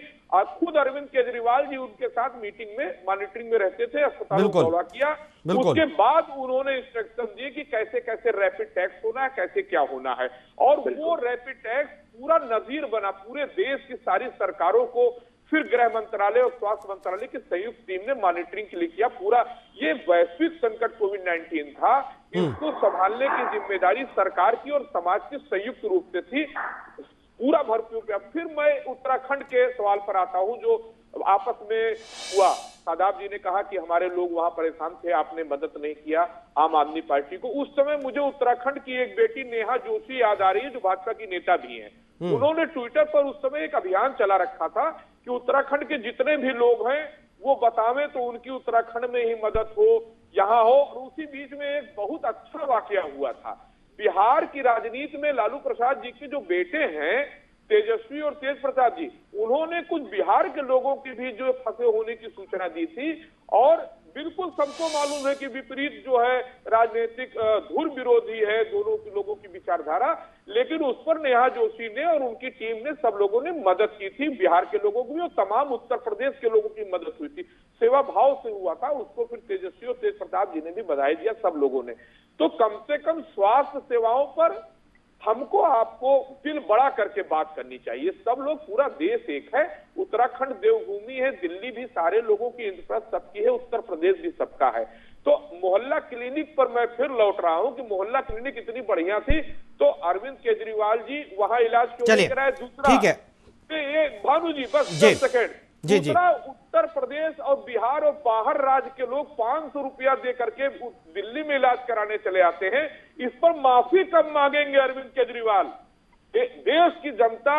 खुद अरविंद केजरीवाल जी उनके साथ मीटिंग में, मॉनिटरिंग में रहते थे, अस्पतालों का दौरा किया। उसके बाद उन्होंने इंस्ट्रक्शन दिए कि कैसे कैसे रैपिड टेस्ट होना है, कैसे क्या होना है, और वो रैपिड टेस्ट पूरा नजीर बना पूरे देश की सारी सरकारों को। फिर गृह मंत्रालय और स्वास्थ्य मंत्रालय की संयुक्त टीम ने मॉनिटरिंग के लिए किया। पूरा ये वैश्विक संकट कोविड-19 था, इसको संभालने की जिम्मेदारी सरकार की और समाज की संयुक्त रूप से थी, पूरा भरपूर किया। फिर मैं उत्तराखंड के सवाल पर आता हूं जो आपस में हुआ। शादाब जी ने कहा कि हमारे लोग वहां परेशान थे, आपने मदद नहीं किया आम आदमी पार्टी को। उस समय मुझे उत्तराखंड की एक बेटी नेहा जोशी याद आ रही है, जो भाजपा की नेता भी हैं। उन्होंने ट्विटर पर उस समय एक अभियान चला रखा था कि उत्तराखंड के जितने भी लोग हैं वो बतावें तो उनकी उत्तराखंड में ही मदद हो, यहाँ हो। और उसी बीच में एक बहुत अच्छा वाकया हुआ था बिहार की राजनीति में। लालू प्रसाद जी के जो बेटे हैं तेजस्वी और तेज प्रताप जी, उन्होंने कुछ बिहार के लोगों की भी जो फंसे होने की सूचना दी थी, और बिल्कुल सबको मालूम है कि विपरीत जो है राजनीतिक धुर विरोधी है दोनों लोगों की विचारधारा, लेकिन उस पर नेहा जोशी ने और उनकी टीम ने, सब लोगों ने मदद की थी। बिहार के लोगों की और तमाम उत्तर प्रदेश के लोगों की मदद हुई थी, सेवा भाव से हुआ था। उसको फिर तेजस्वी और तेज प्रताप जी ने भी बधाई दिया, सब लोगों ने। तो कम से कम स्वास्थ्य सेवाओं पर हमको आपको दिल बड़ा करके बात करनी चाहिए। सब लोग, पूरा देश एक है, उत्तराखंड देवभूमि है, दिल्ली भी सारे लोगों की इंटरेस्ट सबकी है, उत्तर प्रदेश भी सबका है। तो मोहल्ला क्लिनिक पर मैं फिर लौट रहा हूं कि मोहल्ला क्लिनिक इतनी बढ़िया थी तो अरविंद केजरीवाल जी वहां इलाज क्यों नहीं कराए? दूसरा, ठीक है, ये भानु जी बस 10 सेकेंड, दूसरा, उत्तर प्रदेश और बिहार और बाहर राज्य के लोग 500 रुपया दे करके दिल्ली में इलाज कराने चले आते हैं। इस पर माफी कब मांगेंगे अरविंद केजरीवाल? देश की जनता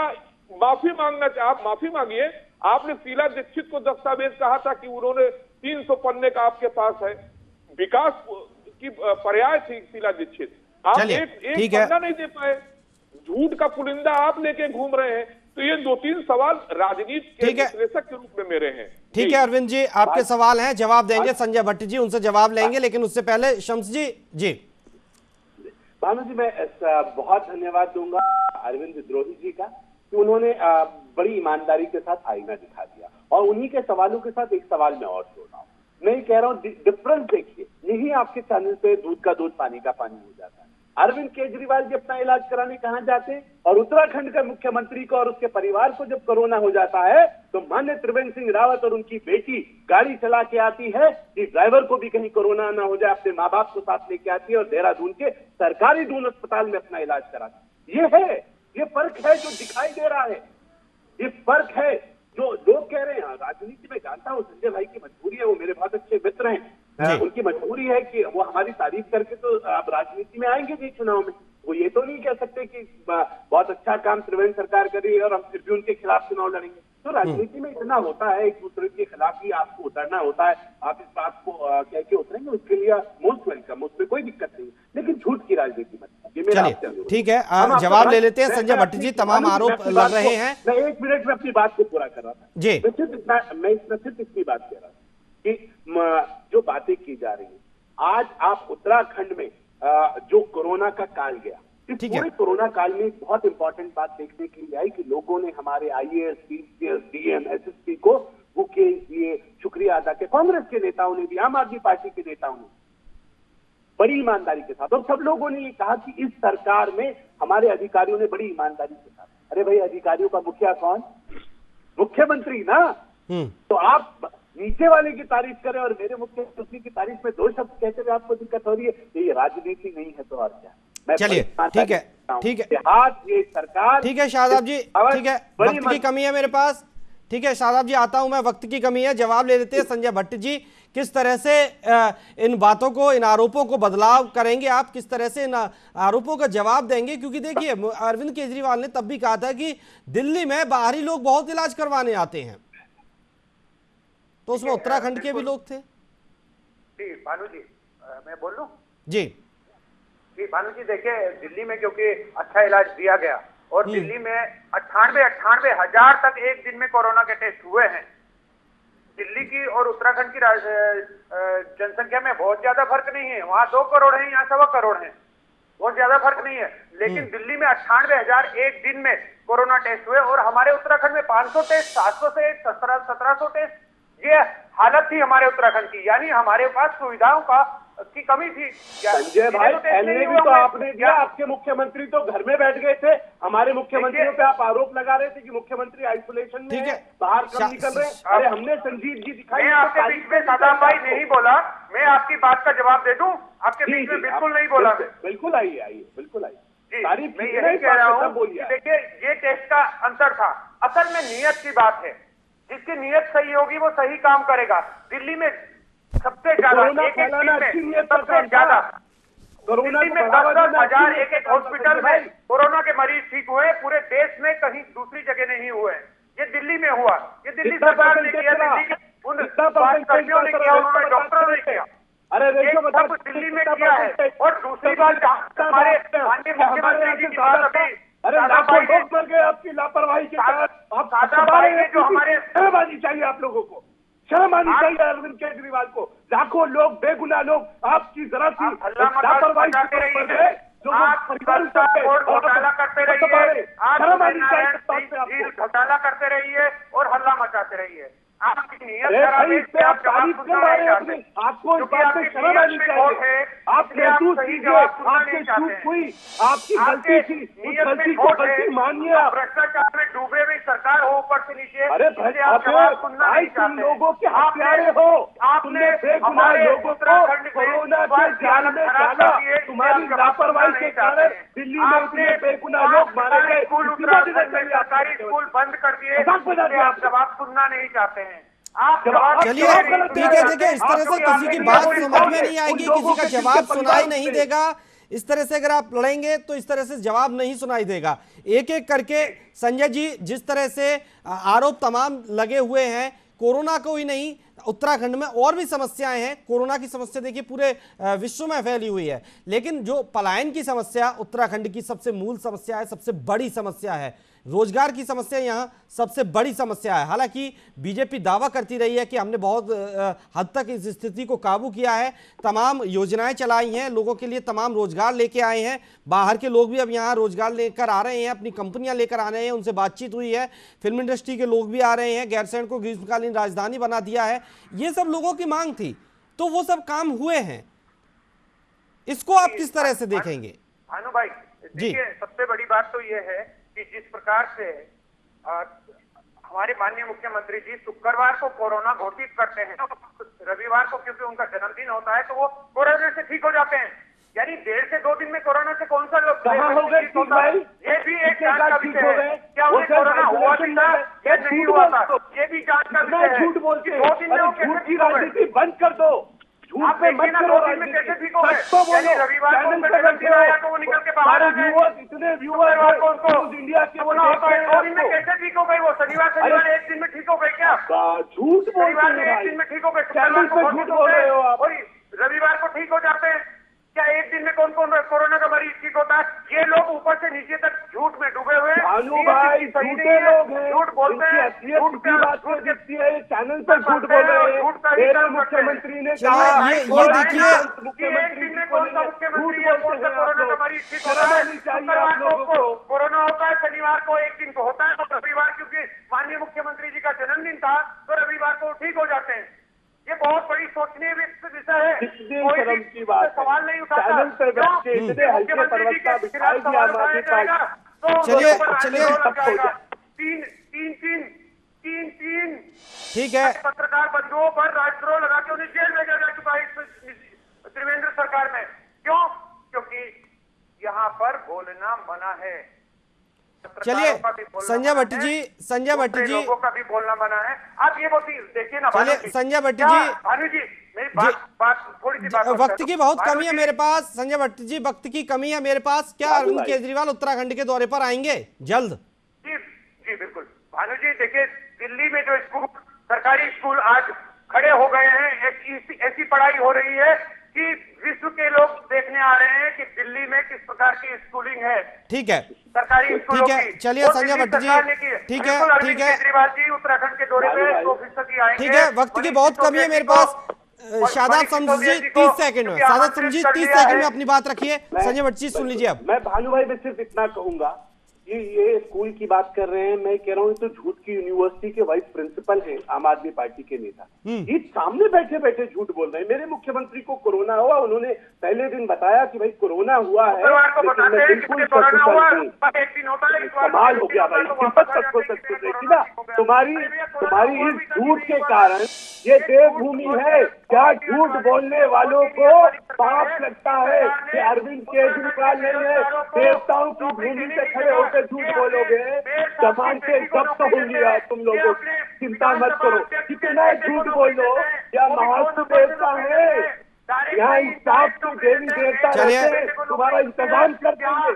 माफी मांगना चाहे, आप माफी मांगिए। आपने शीला दीक्षित को दस्तावेज कहा था कि उन्होंने 300 पन्ने का आपके पास है, विकास की पर्याय थी शीला दीक्षित, आप एक पन्ना नहीं दे पाए, झूठ का पुलिंदा आप लेके घूम रहे हैं। तो ये 2-3 सवाल राजनीति के विश्लेषक के रूप में मेरे हैं। ठीक है अरविंद जी, आपके सवाल हैं, जवाब देंगे संजय भट्ट जी, उनसे जवाब लेंगे, लेकिन उससे पहले शम्स जी। भानु जी, मैं बहुत धन्यवाद दूंगा अरविंद विद्रोही जी का कि उन्होंने बड़ी ईमानदारी के साथ आईना दिखा दिया। और उन्हीं के सवालों के साथ एक सवाल मैं और जोड़ रहा हूँ। मैं कह रहा हूँ डिफरेंस देखिए, यही आपके चैनल पे दूध का दूध पानी का पानी हो जाता है। अरविंद केजरीवाल जी अपना इलाज कराने कहां जाते हैं, और उत्तराखंड के मुख्यमंत्री को और उसके परिवार को जब कोरोना हो जाता है तो माननीय त्रिवेंद्र सिंह रावत और उनकी बेटी गाड़ी चला के आती है कि ड्राइवर को भी कहीं कोरोना ना हो जाए, अपने माँ बाप को साथ लेके आती है और देहरादून के सरकारी दून अस्पताल में अपना इलाज कराती है। ये फर्क है जो दिखाई दे रहा है, ये फर्क है जो लोग कह रहे हैं। राजनीति में जानता हूँ संजय भाई की मजबूरी है, वो मेरे बहुत अच्छे मित्र हैं, उनकी मजबूरी है कि वो हमारी तारीफ करके तो अब राजनीति में आएंगे नहीं चुनाव में। वो ये तो नहीं कह सकते कि बहुत अच्छा काम त्रिवेंद्र सरकार कर रही है और हम फिर भी उनके खिलाफ चुनाव लड़ेंगे। तो राजनीति में इतना होता है, एक दूसरे के खिलाफ ही आपको उतरना होता है। आप इस बात को कह के उतरेंगे, उसके लिए मोस्ट वेलकम, उसमें कोई दिक्कत नहीं, लेकिन झूठ की राजनीति मत। चलिए ठीक है, जवाब ले लेते हैं संजय भट्ट जी, तमाम आरोप लग रहे हैं। मैं 1 मिनट में अपनी बात को पूरा कर रहा था जी। मैं इसमें सिर्फ इतनी बात कह रहा था कि जो बातें की जा रही है आज, आप उत्तराखंड में जो कोरोना का काल गया, इस पूरे कोरोना काल में एक बहुत इंपॉर्टेंट बात देखने के लिए आई कि लोगों ने हमारे IAS, PCS, DM, SSP को बुके दिए, शुक्रिया अदा किया। कांग्रेस के नेताओं ने भी, आम आदमी पार्टी के नेताओं ने बड़ी ईमानदारी के साथ, और सब लोगों ने ये कहा कि इस सरकार में हमारे अधिकारियों ने बड़ी ईमानदारी के साथ। अरे भाई, अधिकारियों का मुखिया कौन? मुख्यमंत्री ना। तो आप नीचे वाले की तारीफ करें और मेरे मुख्यमंत्री की तारीफ में 2 शब्द कहते हुए आपको दिक्कत हो रही है, ये राजनीति नहीं है तो और क्या। चलिए ठीक है, ठीक है, ये सरकार, ठीक है शादाब जी, ठीक है, वक्त की कमी है मेरे पास। ठीक है शादाब जी, आता हूं मैं, वक्त की कमी है, जवाब ले लेते हैं संजय भट्ट जी। किस तरह से इन बातों को, इन आरोपों को बदलाव करेंगे आप, किस तरह से इन आरोपों का जवाब देंगे? क्योंकि देखिए, अरविंद केजरीवाल ने तब भी कहा था कि दिल्ली में बाहरी लोग बहुत इलाज करवाने आते हैं, तो उसमें उत्तराखंड के भी लोग थे। जी भानु जी, मैं बोल लूं? जी भानु जी, देखिए दिल्ली में क्योंकि अच्छा इलाज दिया गया और दिल्ली में 98 हजार तक एक दिन में कोरोना के टेस्ट हुए हैं। दिल्ली की और उत्तराखंड की जनसंख्या में बहुत ज्यादा फर्क नहीं है, वहाँ 2 करोड़ है, यहाँ 1.25 करोड़ है, बहुत ज्यादा फर्क नहीं है। लेकिन दिल्ली में 98 हजार एक दिन में कोरोना टेस्ट हुए और हमारे उत्तराखंड में 500 टेस्ट, 700 से 1700 टेस्ट, ये हालत थी हमारे उत्तराखंड की। यानी हमारे पास सुविधाओं की कमी थी। संजय भाई, एलए भी तो आपने दिया, आपके मुख्यमंत्री तो घर में बैठ गए थे। हमारे मुख्यमंत्रियों पे आप आरोप लगा रहे थे कि मुख्यमंत्री आइसोलेशन में है, बाहर कम निकल रहे हैं। अरे हमने संजीव जी दिखाई, मैं आपके बीच में सादाब भाई नहीं बोला, मैं आपकी बात का जवाब दे दूं, आपके बीच में बिल्कुल नहीं बोला। बिल्कुल आइए, बिल्कुल आइए। तारीफ मैं यही कह रहा हूँ, देखिए ये टेस्ट का अंतर था, असल में नीयत की बात है। जिसकी नीयत सही होगी वो सही काम करेगा। दिल्ली में सबसे ज्यादा, एक दिन में सबसे ज्यादा, दिल्ली में 10-10 हजार एक हॉस्पिटल में कोरोना के मरीज ठीक हुए, पूरे देश में कहीं दूसरी जगह नहीं हुए। ये दिल्ली में हुआ, ये दिल्ली सरकार ने किया, दिल्ली के उन स्वास्थ्यकर्मियों ने किया, उन्होंने डॉक्टरों ने किया। अरे सब दिल्ली में किया है। और दूसरी बात, हमारे माननीय मुख्यमंत्री जी की बात अभी, अरे लाखों लोग मर गए आपकी लापरवाही के कारण। आप जो हमारे बाजी चाहिए आप लोगों को, शर्म आनी चाहिए अरविंद केजरीवाल को। लाखों लोग, बेगुनाह लोग आपकी जरा सी लापरवाही घोटाला करते रहिए, घोटाला करते रहिए और हल्ला मचाते रहिए। आपकी नीयत खराब है, आप तारीफ कर रहे हैं अपने, आपको इस बात में शर्म आनी चाहिए। आप महसूस कीजिए आपकी चूक हुई, आपकी गलती थी, उस गलती को गलती मानिए। आप भ्रष्टाचार में डूबे हुई सरकार हो ऊपर से नीचे, अरे तुम लोगों के हत्यारे हो, आपने बेगुनाह लोगों को कोरोना के जाल में डाला। तुम्हारी लापरवाही के कारण दिल्ली में इतने बेगुनाह लोग मारे गए। सरकारी स्कूल बंद कर दिए, आप जवाब सुनना नहीं चाहते हैं। चलिए ठीक है, देखिए इस तरह से किसी की बात समझ में नहीं आएगी, किसी का जवाब सुनाई नहीं देगा। इस तरह से अगर आप लड़ेंगे तो इस तरह से जवाब नहीं सुनाई देगा। एक एक करके संजय जी, जिस तरह से आरोप तमाम लगे हुए हैं, कोरोना को ही नहीं, उत्तराखंड में और भी समस्याएं हैं। कोरोना की समस्या देखिए पूरे विश्व में फैली हुई है, लेकिन जो पलायन की समस्या उत्तराखंड की सबसे मूल समस्या है, सबसे बड़ी समस्या है। रोजगार की समस्या यहाँ सबसे बड़ी समस्या है। हालांकि बीजेपी दावा करती रही है कि हमने बहुत हद तक इस स्थिति को काबू किया है, तमाम योजनाएं चलाई हैं, लोगों के लिए तमाम रोजगार लेके आए हैं। बाहर के लोग भी अब यहाँ रोजगार लेकर आ रहे हैं, अपनी कंपनियां लेकर आ रहे हैं, उनसे बातचीत हुई है। फिल्म इंडस्ट्री के लोग भी आ रहे हैं, गैरसैंण को ग्रीष्मकालीन राजधानी बना दिया है। ये सब लोगों की मांग थी, तो वो सब काम हुए हैं। इसको आप किस तरह से देखेंगे? भानु भाई देखिए, सबसे बड़ी बात तो ये है कि जिस प्रकार से हमारे माननीय मुख्यमंत्री जी शुक्रवार को कोरोना घोषित करते हैं, तो रविवार को क्योंकि उनका जन्मदिन होता है तो वो कोरोना से ठीक हो जाते हैं। यानी 1.5 से 2 दिन में कोरोना से कौन सा लोग हो गए भाई? ये भी एक जांच का विषय है। क्या उन्हें कोरोना हुआ भी था या नहीं हुआ था, ये भी जांच का विषय है। झूठ बोलते हैं, 2 दिन में झूठ की राजनीति बंद कर दो। आप देखिए ना, 2 दिन में कैसे ठीक हो गए। रविवार को जन्मदिन आया तो वो निकल के बाहर आ गए। इतने व्यूअर्स इंडिया के, 2 दिन में कैसे ठीक हो गई वो? शनिवार एक दिन में ठीक हो गई क्या? झूठ बोल रहे हैं, एक दिन में ठीक हो गए, झूठ बोल रहे हो आप। रविवार को ठीक हो जाते हैं क्या? एक दिन में कौन कौन कोरोना का मरीज ठीक होता है? ये लोग ऊपर से नीचे तक झूठ में डूबे हुए हैं। भाई झूठे लोग हैं, झूठ बोलते हैं, झूठ की बात को दिखती है, चैनल पर झूठ बोल रहे हैं। मुख्यमंत्री ने कहा, ये देखिए एक दिन में कौन सा मुख्यमंत्री है, कौन सा कोरोना का मरीज ठीक होता है? शुक्रवार को कोरोना होता है, शनिवार को एक दिन को होता है, और रविवार क्योंकि माननीय मुख्यमंत्री जी का जन्मदिन था तो रविवार को ठीक हो जाते हैं। ये बहुत बड़ी सोचनीय विषय है, कोई की बात सवाल नहीं उठाता। तीन ठीक है, पत्रकार बंधुओं पर राजद्रोह लगा के उन्हें जेल भेजा जा चुका है त्रिवेंद्र सरकार में। क्यों? क्योंकि यहाँ पर बोलना मना है। चलिए संजय भट्ट जी लोगों का भी बोलना मना है। आप ये देखिए ना, चलिए संजय भट्ट जी, भानु जी मेरी बात थोड़ी सी बात, वक्त की बहुत कमी है मेरे पास। संजय भट्ट जी, वक्त की कमी है मेरे पास। क्या अरविंद केजरीवाल उत्तराखंड के दौरे पर आएंगे जल्द? जी बिल्कुल भानु जी। देखिए, दिल्ली में जो स्कूल, सरकारी स्कूल आज खड़े हो गए हैं, ऐसी पढ़ाई हो रही है कि विश्व के लोग देखने आ रहे हैं कि दिल्ली में किस प्रकार की स्कूलिंग है। ठीक है, सरकारी स्कूलों की। चलिए संजय भट्ट जी, ठीक है केजरीवाल जी उत्तराखंड के दौरे पे 2% आएंगे। ठीक है, वक्त की बहुत कमी है मेरे पास। शादाब समझी 30 सेकंड में, शादाब समझी 30 सेकंड में अपनी बात रखिए। संजय भट्ट जी सुन लीजिए। अब मैं भानु भाई में सिर्फ इतना कहूंगा, ये स्कूल की बात कर रहे हैं, मैं कह रहा हूँ तो झूठ की यूनिवर्सिटी के वाइस प्रिंसिपल हैं आम आदमी पार्टी के नेता। ये सामने बैठे बैठे झूठ बोल रहे हैं। मेरे मुख्यमंत्री को कोरोना हुआ, उन्होंने पहले दिन बताया कि भाई कोरोना हुआ है, बिल्कुल कमाल हो गया भाई। देखी ना, तुम्हारी इस झूठ के कारण ये देवभूमि है। क्या झूठ बोलने वालों को पाप लगता है कि अरविंद केजरीवाल नहीं है, देवताओं की भूमि से खड़े होकर झूठ बोलोगे, जबान से जब्त होंगे तुम लोगों। चिंता मत करो, कितना झूठ बोलो, या महाराष्ट्र देवता है, यहाँ इंसाफ की देवी देवता रहते, तुम्हारा इंतजाम कर देंगे।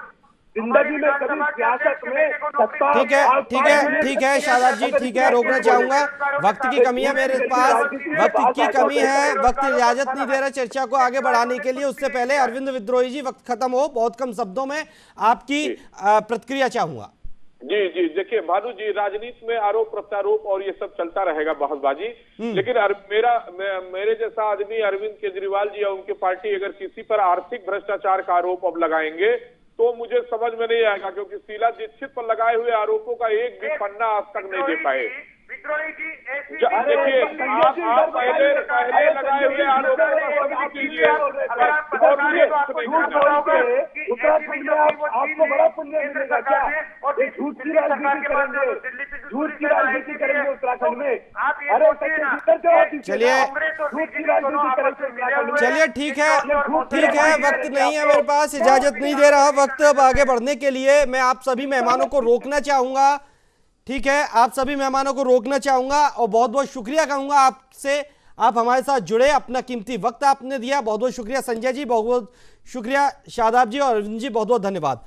जिंदगी में कभी सियासत में सत्ता। ठीक है शादाब जी, ठीक है, रोकना चाहूंगा, वक्त की कमी है मेरे पास, वक्त की कमी है, वक्त इजाजत नहीं दे रहा चर्चा को आगे बढ़ाने के लिए। उससे पहले अरविंद विद्रोही जी, वक्त खत्म हो, बहुत कम शब्दों में आपकी प्रतिक्रिया चाहूंगा। जी जी, देखिए भानु जी, राजनीति में आरोप प्रत्यारोप और ये सब चलता रहेगा, बहसबाजी। लेकिन मेरे जैसा आदमी अरविंद केजरीवाल जी और उनकी पार्टी अगर किसी पर आर्थिक भ्रष्टाचार का आरोप अब लगाएंगे तो मुझे समझ में नहीं आएगा, क्योंकि शीला दीक्षित पर लगाए हुए आरोपों का एक भी पन्ना आज तक नहीं दे पाए। देखिए, आप पहले लगाए हुए आरोपों का समझ कीजिए। उत्तराखंड में आपको बड़ा पुण्य मिलेगा क्या? झूठ की राजनीति करेंगे, झूठ की राजनीति करेंगे उत्तराखंड में। अरे चलिए ठीक है, वक्त नहीं है मेरे पास, इजाजत नहीं दे रहा वक्त अब आगे बढ़ने के लिए। मैं आप सभी मेहमानों को रोकना चाहूंगा, ठीक है, आप सभी मेहमानों को रोकना चाहूंगा और बहुत बहुत शुक्रिया कहूंगा आपसे, आप हमारे साथ जुड़े, अपना कीमती वक्त आपने दिया। बहुत बहुत शुक्रिया संजय जी, बहुत बहुत शुक्रिया शादाब जी और अरविंद जी, बहुत बहुत धन्यवाद।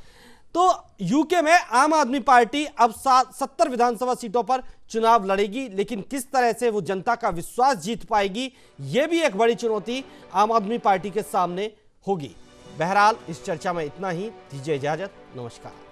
तो यूके में आम आदमी पार्टी अब 70 विधानसभा सीटों पर चुनाव लड़ेगी, लेकिन किस तरह से वो जनता का विश्वास जीत पाएगी, यह भी एक बड़ी चुनौती आम आदमी पार्टी के सामने होगी। बहरहाल इस चर्चा में इतना ही, दीजिए इजाजत, नमस्कार।